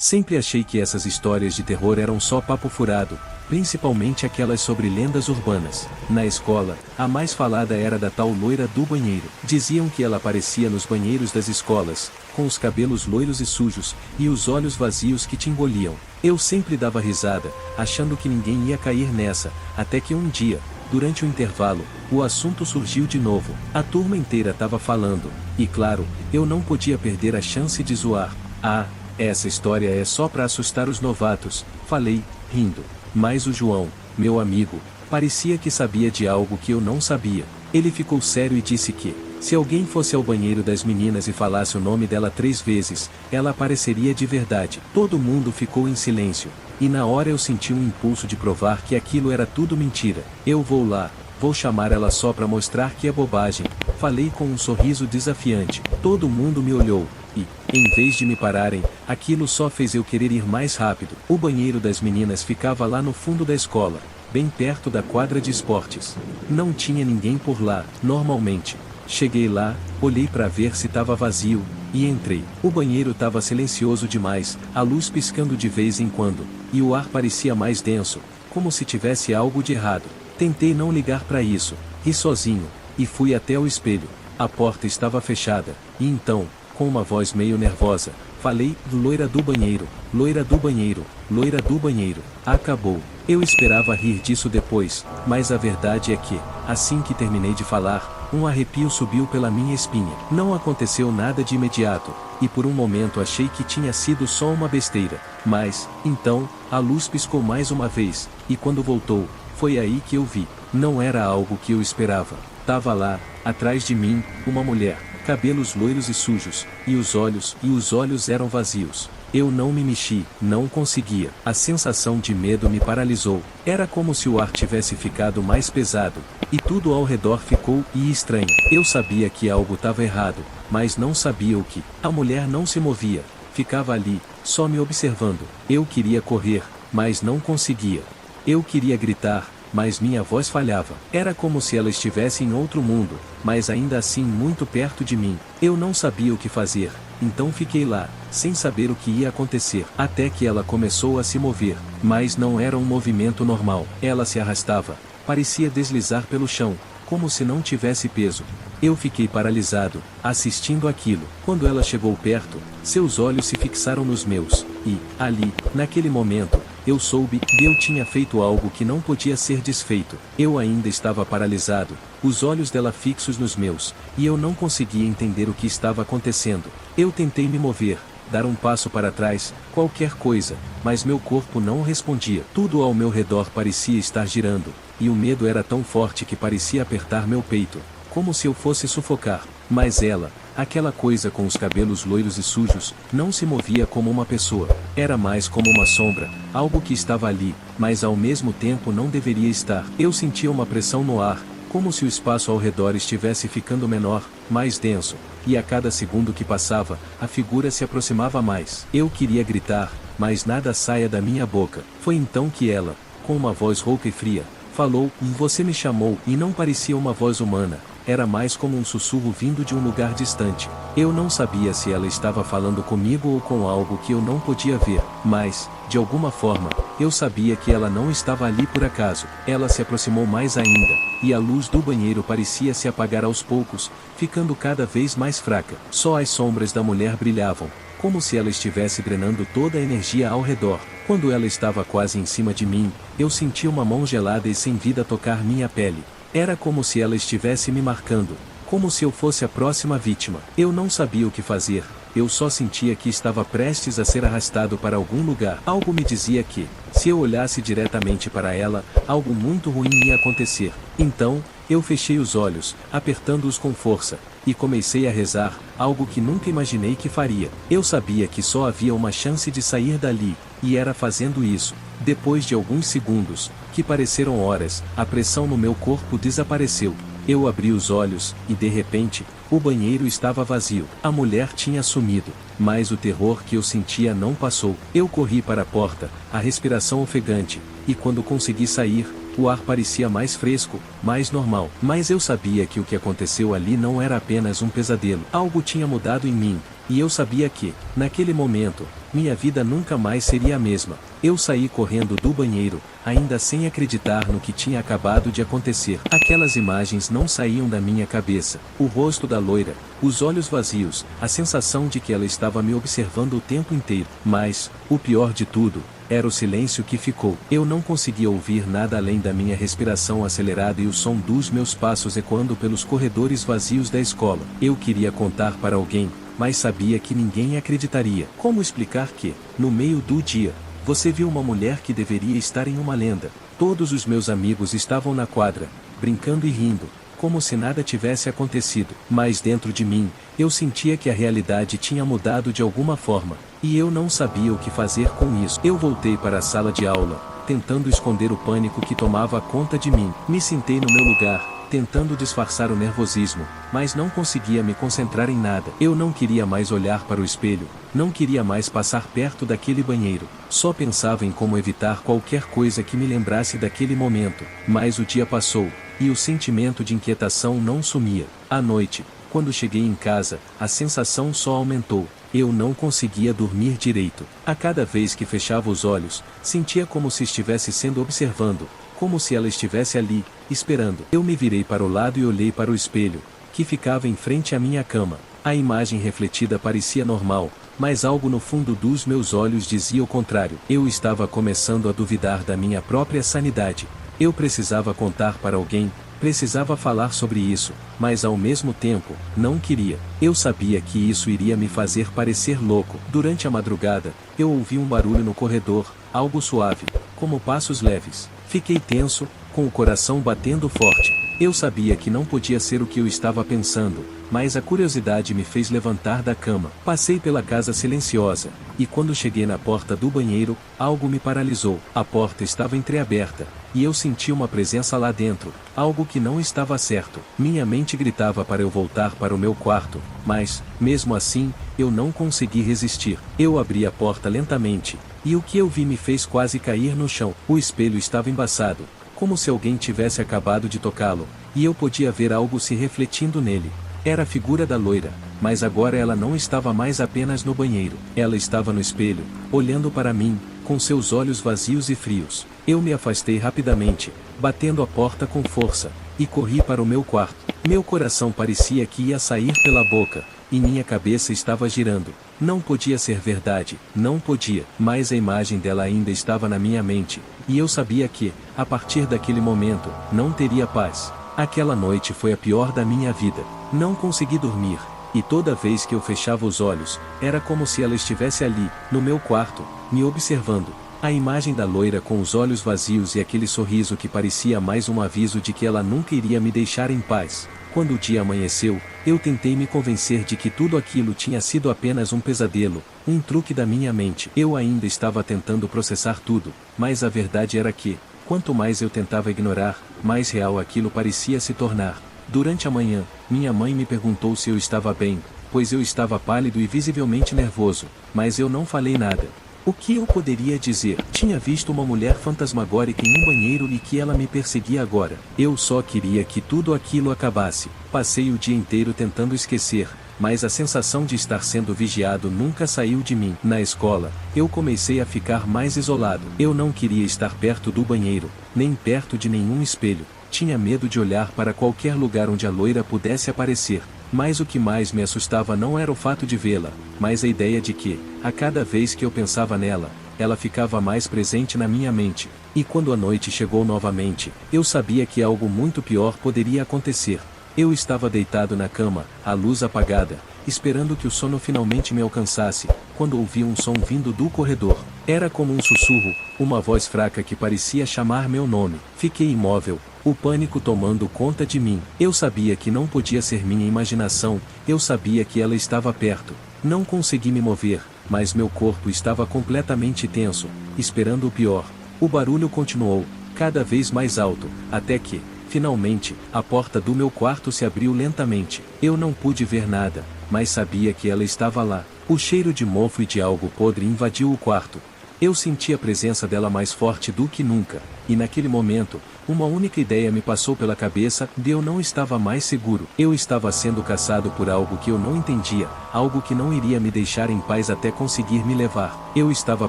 Sempre achei que essas histórias de terror eram só papo furado, principalmente aquelas sobre lendas urbanas. Na escola, a mais falada era da tal loira do banheiro. Diziam que ela aparecia nos banheiros das escolas, com os cabelos loiros e sujos, e os olhos vazios que te engoliam. Eu sempre dava risada, achando que ninguém ia cair nessa, até que um dia, durante o intervalo, o assunto surgiu de novo. A turma inteira estava falando, e claro, eu não podia perder a chance de zoar. Ah, essa história é só para assustar os novatos, falei, rindo. Mas o João, meu amigo, parecia que sabia de algo que eu não sabia. Ele ficou sério e disse que, se alguém fosse ao banheiro das meninas e falasse o nome dela 3 vezes, ela apareceria de verdade. Todo mundo ficou em silêncio, e na hora eu senti um impulso de provar que aquilo era tudo mentira. Eu vou lá, vou chamar ela só para mostrar que é bobagem, falei com um sorriso desafiante. Todo mundo me olhou. E, em vez de me pararem, aquilo só fez eu querer ir mais rápido. O banheiro das meninas ficava lá no fundo da escola, bem perto da quadra de esportes. Não tinha ninguém por lá, normalmente. Cheguei lá, olhei para ver se estava vazio, e entrei. O banheiro estava silencioso demais, a luz piscando de vez em quando, e o ar parecia mais denso, como se tivesse algo de errado. Tentei não ligar para isso, ri sozinho, e fui até o espelho. A porta estava fechada, e então, com uma voz meio nervosa, falei, loira do banheiro, loira do banheiro, loira do banheiro. Acabou. Eu esperava rir disso depois, mas a verdade é que, assim que terminei de falar, um arrepio subiu pela minha espinha. Não aconteceu nada de imediato, e por um momento achei que tinha sido só uma besteira. Mas, então, a luz piscou mais uma vez, e quando voltou, foi aí que eu vi. Não era algo que eu esperava. Tava lá, atrás de mim, uma mulher. Cabelos loiros e sujos, e os olhos eram vazios. Eu não me mexi, não conseguia. A sensação de medo me paralisou. Era como se o ar tivesse ficado mais pesado, e tudo ao redor ficou estranho. Eu sabia que algo estava errado, mas não sabia o que. A mulher não se movia, ficava ali, só me observando. Eu queria correr, mas não conseguia. Eu queria gritar, mas minha voz falhava. Era como se ela estivesse em outro mundo, mas ainda assim muito perto de mim. Eu não sabia o que fazer, então fiquei lá, sem saber o que ia acontecer. Até que ela começou a se mover, mas não era um movimento normal. Ela se arrastava, parecia deslizar pelo chão, como se não tivesse peso. Eu fiquei paralisado, assistindo aquilo. Quando ela chegou perto, seus olhos se fixaram nos meus, e, ali, naquele momento, eu soube que eu tinha feito algo que não podia ser desfeito. Eu ainda estava paralisado, os olhos dela fixos nos meus, e eu não conseguia entender o que estava acontecendo. Eu tentei me mover, dar um passo para trás, qualquer coisa, mas meu corpo não respondia. Tudo ao meu redor parecia estar girando, e o medo era tão forte que parecia apertar meu peito, como se eu fosse sufocar. Mas ela, aquela coisa com os cabelos loiros e sujos, não se movia como uma pessoa. Era mais como uma sombra, algo que estava ali, mas ao mesmo tempo não deveria estar. Eu sentia uma pressão no ar, como se o espaço ao redor estivesse ficando menor, mais denso, e a cada segundo que passava, a figura se aproximava mais. Eu queria gritar, mas nada saía da minha boca. Foi então que ela, com uma voz rouca e fria, falou, você me chamou, e não parecia uma voz humana. Era mais como um sussurro vindo de um lugar distante. Eu não sabia se ela estava falando comigo ou com algo que eu não podia ver, mas, de alguma forma, eu sabia que ela não estava ali por acaso. Ela se aproximou mais ainda, e a luz do banheiro parecia se apagar aos poucos, ficando cada vez mais fraca. Só as sombras da mulher brilhavam, como se ela estivesse drenando toda a energia ao redor. Quando ela estava quase em cima de mim, eu senti uma mão gelada e sem vida tocar minha pele. Era como se ela estivesse me marcando, como se eu fosse a próxima vítima. Eu não sabia o que fazer, eu só sentia que estava prestes a ser arrastado para algum lugar. Algo me dizia que, se eu olhasse diretamente para ela, algo muito ruim ia acontecer. Então, eu fechei os olhos, apertando-os com força, e comecei a rezar, algo que nunca imaginei que faria. Eu sabia que só havia uma chance de sair dali, e era fazendo isso. Depois de alguns segundos, que pareceram horas, a pressão no meu corpo desapareceu. Eu abri os olhos, e de repente, o banheiro estava vazio. A mulher tinha sumido, mas o terror que eu sentia não passou. Eu corri para a porta, a respiração ofegante, e quando consegui sair, o ar parecia mais fresco, mais normal. Mas eu sabia que o que aconteceu ali não era apenas um pesadelo. Algo tinha mudado em mim, e eu sabia que, naquele momento, minha vida nunca mais seria a mesma. Eu saí correndo do banheiro, ainda sem acreditar no que tinha acabado de acontecer. Aquelas imagens não saíam da minha cabeça. O rosto da loira, os olhos vazios, a sensação de que ela estava me observando o tempo inteiro. Mas, o pior de tudo, era o silêncio que ficou. Eu não conseguia ouvir nada além da minha respiração acelerada e o som dos meus passos ecoando pelos corredores vazios da escola. Eu queria contar para alguém, mas sabia que ninguém acreditaria. Como explicar que, no meio do dia, você viu uma mulher que deveria estar em uma lenda? Todos os meus amigos estavam na quadra, brincando e rindo, como se nada tivesse acontecido. Mas dentro de mim, eu sentia que a realidade tinha mudado de alguma forma, e eu não sabia o que fazer com isso. Eu voltei para a sala de aula, tentando esconder o pânico que tomava conta de mim. Me sentei no meu lugar, tentando disfarçar o nervosismo, mas não conseguia me concentrar em nada. Eu não queria mais olhar para o espelho, não queria mais passar perto daquele banheiro. Só pensava em como evitar qualquer coisa que me lembrasse daquele momento. Mas o dia passou, e o sentimento de inquietação não sumia. À noite, quando cheguei em casa, a sensação só aumentou. Eu não conseguia dormir direito. A cada vez que fechava os olhos, sentia como se estivesse sendo observado, como se ela estivesse ali, esperando. Eu me virei para o lado e olhei para o espelho, que ficava em frente à minha cama. A imagem refletida parecia normal, mas algo no fundo dos meus olhos dizia o contrário. Eu estava começando a duvidar da minha própria sanidade. Eu precisava contar para alguém, precisava falar sobre isso, mas ao mesmo tempo, não queria. Eu sabia que isso iria me fazer parecer louco. Durante a madrugada, eu ouvi um barulho no corredor, algo suave, como passos leves. Fiquei tenso, com o coração batendo forte. Eu sabia que não podia ser o que eu estava pensando, mas a curiosidade me fez levantar da cama. Passei pela casa silenciosa, e quando cheguei na porta do banheiro, algo me paralisou. A porta estava entreaberta, e eu senti uma presença lá dentro, algo que não estava certo. Minha mente gritava para eu voltar para o meu quarto, mas, mesmo assim, eu não consegui resistir. Eu abri a porta lentamente, e o que eu vi me fez quase cair no chão. O espelho estava embaçado, como se alguém tivesse acabado de tocá-lo, e eu podia ver algo se refletindo nele. Era a figura da loira, mas agora ela não estava mais apenas no banheiro. Ela estava no espelho, olhando para mim, com seus olhos vazios e frios. Eu me afastei rapidamente, batendo a porta com força, e corri para o meu quarto. Meu coração parecia que ia sair pela boca, e minha cabeça estava girando. Não podia ser verdade, não podia. Mas a imagem dela ainda estava na minha mente, e eu sabia que, a partir daquele momento, não teria paz. Aquela noite foi a pior da minha vida. Não consegui dormir, e toda vez que eu fechava os olhos, era como se ela estivesse ali, no meu quarto, me observando. A imagem da loira com os olhos vazios e aquele sorriso que parecia mais um aviso de que ela nunca iria me deixar em paz. Quando o dia amanheceu, eu tentei me convencer de que tudo aquilo tinha sido apenas um pesadelo, um truque da minha mente. Eu ainda estava tentando processar tudo, mas a verdade era que, quanto mais eu tentava ignorar, mais real aquilo parecia se tornar. Durante a manhã, minha mãe me perguntou se eu estava bem, pois eu estava pálido e visivelmente nervoso, mas eu não falei nada. O que eu poderia dizer? Tinha visto uma mulher fantasmagórica em um banheiro e que ela me perseguia agora. Eu só queria que tudo aquilo acabasse. Passei o dia inteiro tentando esquecer, mas a sensação de estar sendo vigiado nunca saiu de mim. Na escola, eu comecei a ficar mais isolado. Eu não queria estar perto do banheiro, nem perto de nenhum espelho. Tinha medo de olhar para qualquer lugar onde a loira pudesse aparecer. Mas o que mais me assustava não era o fato de vê-la, mas a ideia de que, a cada vez que eu pensava nela, ela ficava mais presente na minha mente. E quando a noite chegou novamente, eu sabia que algo muito pior poderia acontecer. Eu estava deitado na cama, a luz apagada, esperando que o sono finalmente me alcançasse, quando ouvi um som vindo do corredor. Era como um sussurro, uma voz fraca que parecia chamar meu nome. Fiquei imóvel, o pânico tomando conta de mim. Eu sabia que não podia ser minha imaginação, eu sabia que ela estava perto. Não consegui me mover, mas meu corpo estava completamente tenso, esperando o pior. O barulho continuou, cada vez mais alto, até que, finalmente, a porta do meu quarto se abriu lentamente. Eu não pude ver nada, mas sabia que ela estava lá. O cheiro de mofo e de algo podre invadiu o quarto. Eu senti a presença dela mais forte do que nunca. e naquele momento, uma única ideia me passou pela cabeça, e eu não estava mais seguro. Eu estava sendo caçado por algo que eu não entendia, algo que não iria me deixar em paz até conseguir me levar. Eu estava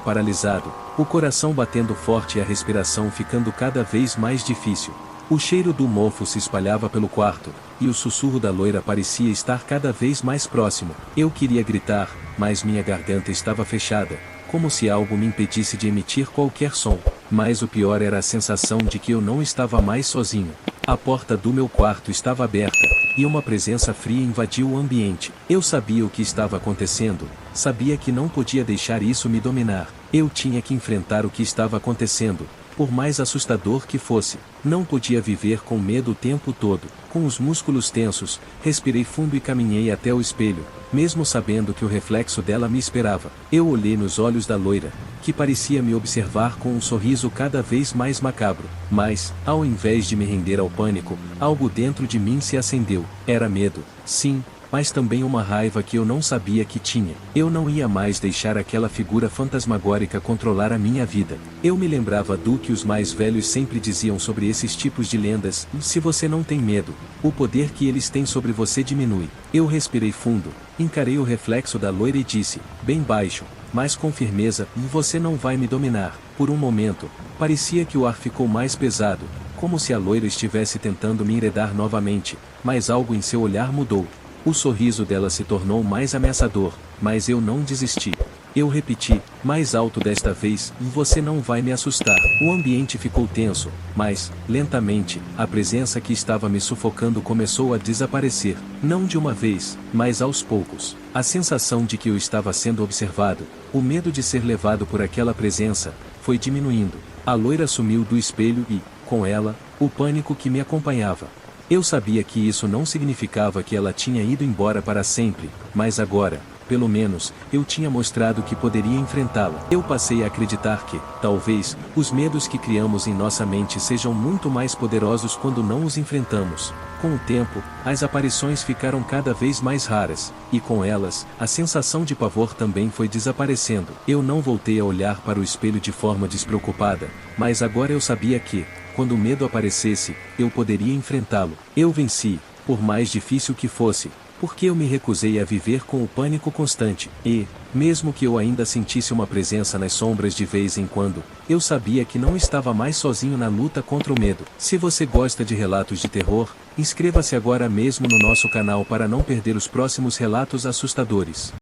paralisado, o coração batendo forte e a respiração ficando cada vez mais difícil. O cheiro do mofo se espalhava pelo quarto, e o sussurro da loira parecia estar cada vez mais próximo. Eu queria gritar, mas minha garganta estava fechada, como se algo me impedisse de emitir qualquer som. Mas o pior era a sensação de que eu não estava mais sozinho. A porta do meu quarto estava aberta, e uma presença fria invadiu o ambiente. Eu sabia o que estava acontecendo, sabia que não podia deixar isso me dominar. Eu tinha que enfrentar o que estava acontecendo, por mais assustador que fosse. Não podia viver com medo o tempo todo. Com os músculos tensos, respirei fundo e caminhei até o espelho, mesmo sabendo que o reflexo dela me esperava. Eu olhei nos olhos da loira, que parecia me observar com um sorriso cada vez mais macabro. Mas, ao invés de me render ao pânico, algo dentro de mim se acendeu. Era medo, sim, mas também uma raiva que eu não sabia que tinha. Eu não ia mais deixar aquela figura fantasmagórica controlar a minha vida. Eu me lembrava do que os mais velhos sempre diziam sobre esses tipos de lendas: se você não tem medo, o poder que eles têm sobre você diminui. Eu respirei fundo, encarei o reflexo da loira e disse, bem baixo, mas com firmeza: você não vai me dominar. Por um momento, parecia que o ar ficou mais pesado, como se a loira estivesse tentando me enredar novamente, mas algo em seu olhar mudou. O sorriso dela se tornou mais ameaçador, mas eu não desisti. Eu repeti, mais alto desta vez: você não vai me assustar. O ambiente ficou tenso, mas, lentamente, a presença que estava me sufocando começou a desaparecer. Não de uma vez, mas aos poucos. A sensação de que eu estava sendo observado, o medo de ser levado por aquela presença, foi diminuindo. A loira sumiu do espelho e, com ela, o pânico que me acompanhava. Eu sabia que isso não significava que ela tinha ido embora para sempre, mas agora, pelo menos, eu tinha mostrado que poderia enfrentá-la. Eu passei a acreditar que, talvez, os medos que criamos em nossa mente sejam muito mais poderosos quando não os enfrentamos. Com o tempo, as aparições ficaram cada vez mais raras, e com elas, a sensação de pavor também foi desaparecendo. Eu não voltei a olhar para o espelho de forma despreocupada, mas agora eu sabia que, quando o medo aparecesse, eu poderia enfrentá-lo. Eu venci, por mais difícil que fosse, porque eu me recusei a viver com o pânico constante. E, mesmo que eu ainda sentisse uma presença nas sombras de vez em quando, eu sabia que não estava mais sozinho na luta contra o medo. Se você gosta de relatos de terror, inscreva-se agora mesmo no nosso canal para não perder os próximos relatos assustadores.